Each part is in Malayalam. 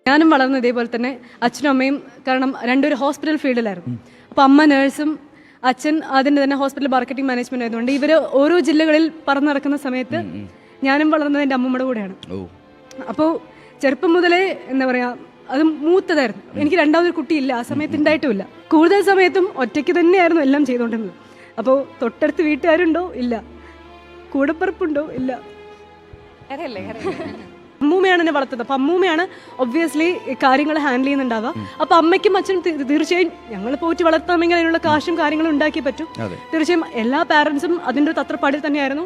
ഞാനും വളർന്നു ഇതേപോലെ തന്നെ അച്ഛനും അമ്മയും, കാരണം രണ്ടുപേരും ഹോസ്പിറ്റൽ ഫീൽഡിലായിരുന്നു. അപ്പോൾ അമ്മ നേഴ്സും അച്ഛൻ അതിൻ്റെ തന്നെ ഹോസ്പിറ്റൽ മാർക്കറ്റിംഗ് മാനേജ്മെന്റ് ആയതുകൊണ്ട് ഇവർ ഓരോ ജില്ലകളിൽ പറന്ന് നടക്കുന്ന സമയത്ത് ഞാനും വളർന്നത് എൻ്റെ അമ്മമ്മയുടെ കൂടെയാണ്. അപ്പോൾ ചെറുപ്പം മുതലേ എന്താ പറയുക, അത് മൂത്തതായിരുന്നു. എനിക്ക് രണ്ടാമതൊരു കുട്ടിയില്ല, ആ സമയത്ത് ഉണ്ടായിട്ടുമില്ല. കൂടുതൽ സമയത്തും ഒറ്റയ്ക്ക് തന്നെയായിരുന്നു എല്ലാം ചെയ്തുകൊണ്ടിരുന്നത്. അപ്പോൾ തൊട്ടടുത്ത് വീട്ടുകാരുണ്ടോ? ഇല്ല. കൂടപ്പറപ്പുണ്ടോ? ഇല്ല. അമ്മൂമ്മയാണ് എന്നെ വളർത്തുന്നത്. അപ്പം അമ്മൂമ്മയാണ് ഒബ്വിയസ്ലി കാര്യങ്ങൾ ഹാൻഡിൽ ചെയ്യുന്നുണ്ടാവുക. അപ്പം അമ്മയ്ക്കും അച്ഛനും തീർച്ചയായും ഞങ്ങൾ പോയിട്ട് വളർത്താമെങ്കിൽ അതിനുള്ള കാശും കാര്യങ്ങളും ഉണ്ടാക്കി പറ്റും. തീർച്ചയായും എല്ലാ പാരൻസും അതിൻ്റെ ഒരു തത്രപ്പാടിൽ തന്നെയായിരുന്നു.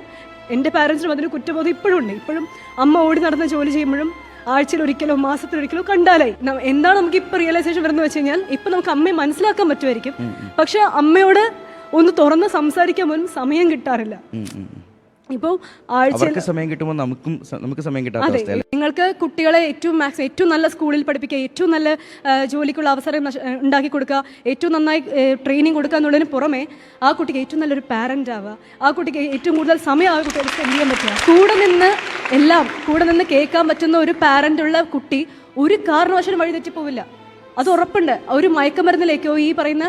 എൻ്റെ പാരൻസിനും അതിന് കുറ്റബോധം ഇപ്പോഴും ഉണ്ട്. ഇപ്പോഴും അമ്മ ഓടി നടന്ന് ജോലി ചെയ്യുമ്പോഴും ആഴ്ചയിൽ ഒരിക്കലോ മാസത്തിലൊരിക്കലോ കണ്ടാലായി. എന്താണ് നമുക്ക് ഇപ്പോൾ റിയലൈസേഷൻ വരുന്നത് വെച്ച് കഴിഞ്ഞാൽ, ഇപ്പം നമുക്ക് അമ്മയെ മനസ്സിലാക്കാൻ പറ്റുമായിരിക്കും, പക്ഷെ അമ്മയോട് ഒന്ന് തുറന്ന് സംസാരിക്കാൻ പോലും സമയം കിട്ടാറില്ല. ഇപ്പോൾ ആഴ്ചയിൽ സമയം കിട്ടുമ്പോൾ നമുക്ക് സമയം കിട്ടാത്ത. നിങ്ങൾക്ക് കുട്ടികളെ ഏറ്റവും നല്ല സ്കൂളിൽ പഠിപ്പിക്കുക, ഏറ്റവും നല്ല ജോലിക്കുള്ള അവസരം ഉണ്ടാക്കി കൊടുക്കുക, ഏറ്റവും നന്നായി ട്രെയിനിങ് കൊടുക്കുക എന്നുള്ളതിന് പുറമെ ആ കുട്ടിക്ക് ഏറ്റവും നല്ലൊരു പാരന്റ് ആവുക, ആ കുട്ടിക്ക് ഏറ്റവും കൂടുതൽ സമയം ആ കുട്ടികൾക്ക് സ്പെൻഡ് ചെയ്യാൻ പറ്റുക, കൂടെ നിന്ന് കേൾക്കാൻ പറ്റുന്ന ഒരു പാരന്റ് ഉള്ള കുട്ടി ഒരു കാരണവശാലും വഴി തെറ്റിപ്പോവില്ല. അത് ഉറപ്പുണ്ട്. ഒരു മയക്കമരുന്നിലേക്കോ ഈ പറയുന്ന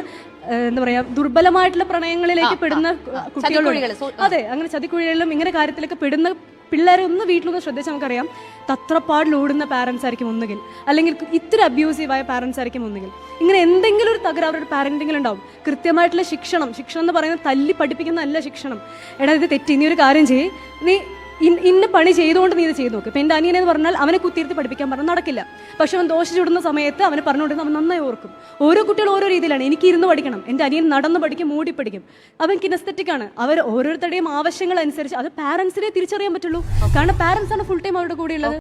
എന്താ പറയാ ദുർബലമായിട്ടുള്ള പ്രണയങ്ങളിലേക്ക് പെടുന്ന കുട്ടികളുണ്ട്. അതെ, അങ്ങനെ ചതിക്കുഴികളിലും ഇങ്ങനെ കാര്യത്തിലൊക്കെ പെടുന്ന പിള്ളേരെ ഒന്ന് വീട്ടിലൊന്ന് ശ്രദ്ധിച്ചാൽ നമുക്കറിയാം, തത്രപ്പാടിലോടുന്ന പാരൻസ് ആയിരിക്കും ഒന്നുകിൽ, അല്ലെങ്കിൽ ഇത്ര അബ്യൂസീവായ പാരൻസ് ആയിരിക്കും ഒന്നുകിൽ. ഇങ്ങനെ എന്തെങ്കിലും ഒരു തകരാറ് ഒരു പാരന്റിങ്ങിൽ ഉണ്ടാവും. കൃത്യമായിട്ടുള്ള ശിക്ഷണം എന്ന് പറയുന്നത് തല്ലി പഠിപ്പിക്കുന്നതല്ല ശിക്ഷണം. എടാ ഇത് തെറ്റി, നീ ഒരു കാര്യം ചെയ്യ്, നീ ഇന്ന പണി ചെയ്തുകൊണ്ട് നീ ഇത് ചെയ്ത് നോക്ക്. ഇപ്പം എൻ്റെ അനിയനെന്ന് പറഞ്ഞാൽ അവനെ കുത്തിയിരുത്തി പഠിപ്പിക്കാൻ പറഞ്ഞാൽ നടക്കില്ല. പക്ഷെ അവൻ ദോശ ചുടുന്ന സമയത്ത് അവനെ പറഞ്ഞുകൊണ്ടിരുന്ന അവൻ നന്നായി ഓർക്കും. ഓരോ കുട്ടികളും ഓരോ രീതിയിലാണ്. എനിക്ക് ഇരുന്ന് പഠിക്കണം, എൻ്റെ അനിയൻ നടന്ന് പഠിക്കും, മൂടി പഠിക്കും. അവൻ കിനസ്തെറ്റിക്കാണ്. അവർ ഓരോരുത്തരുടെയും ആവശ്യങ്ങൾ അനുസരിച്ച് അത് പാരൻസിനെ തിരിച്ചറിയാൻ പറ്റുള്ളൂ. കാരണം പാരൻസ് ആണ് ഫുൾ ടൈം അവരുടെ കൂടെയുള്ളത്.